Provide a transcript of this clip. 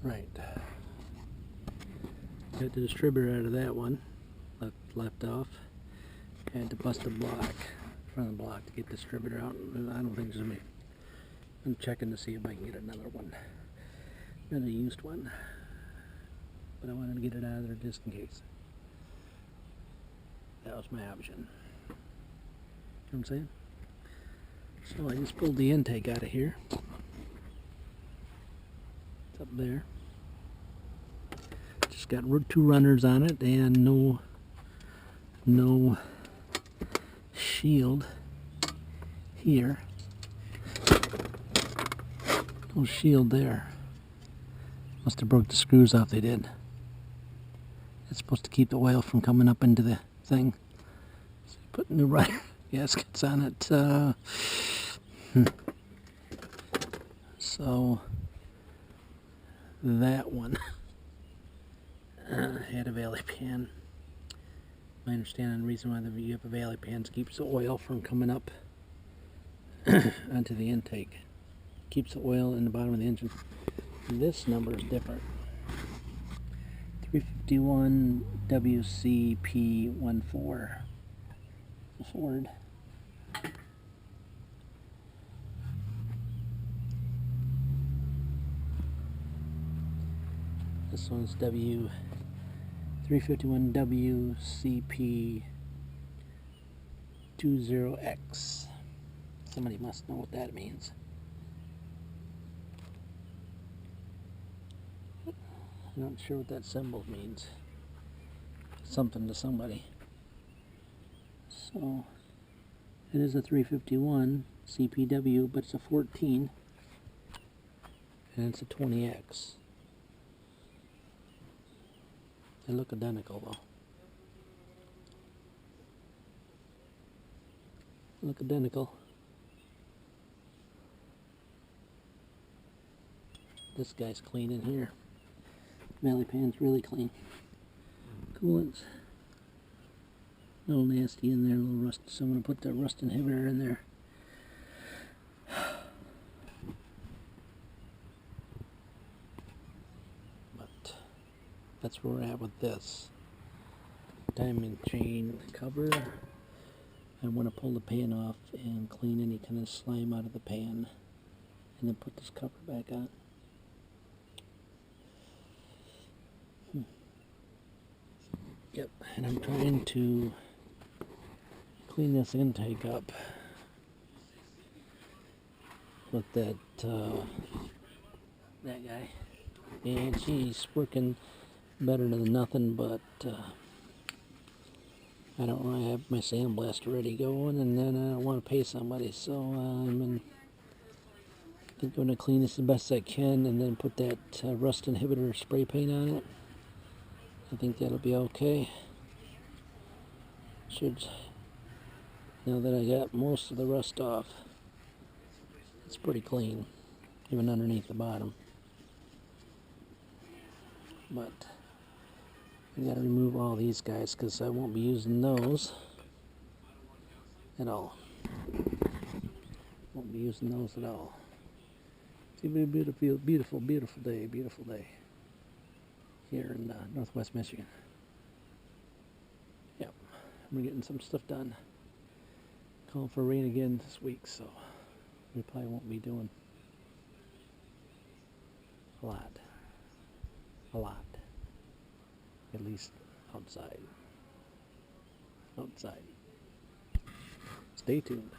Right. Got the distributor out of that one. Left off. Had to bust the block, front of the block, to get the distributor out. I don't think there's any. I'm checking to see if I can get another one. Another used one. But I wanted to get it out of there just in case. That was my option. You know what I'm saying? So I just pulled the intake out of here. It's up there. Just got 2 runners on it and no shield here. No shield there. Must have broke the screws off. They did. It's supposed to keep the oil from coming up into the thing. So put new gaskets on it. So that one had a valley pan. My understanding, the reason why you have a valley pan is keeps the oil from coming up onto the intake. Keeps the oil in the bottom of the engine. This number is different. 351 WCP14. Ford. This one's 351 WCP20X. Somebody must know what that means. I'm not sure what that symbol means. Something to somebody. So it is a 351 CPW, but it's a 14, and it's a 20X. They look identical though. Look identical. This guy's clean in here. Valley pan's really clean. Coolant's a little nasty in there, a little rust. So I'm going to put the rust inhibitor in there. But that's where we're at with this. Diamond chain cover. I want to pull the pan off and clean any kind of slime out of the pan. And then put this cover back on. Yep, and I'm trying to clean this intake up with that guy, and she's working better than nothing, but I don't really have my sandblaster ready going, and then I don't want to pay somebody, so I'm going to clean this the best I can and then put that rust inhibitor spray paint on it. I think that'll be okay. Now that I got most of the rust off, it's pretty clean, even underneath the bottom. But I gotta remove all these guys because I won't be using those at all. Won't be using those at all. It's gonna be a beautiful, beautiful day here in northwest Michigan. Yep, we're getting some stuff done. Calling for rain again this week, so we probably won't be doing a lot. At least outside. Stay tuned.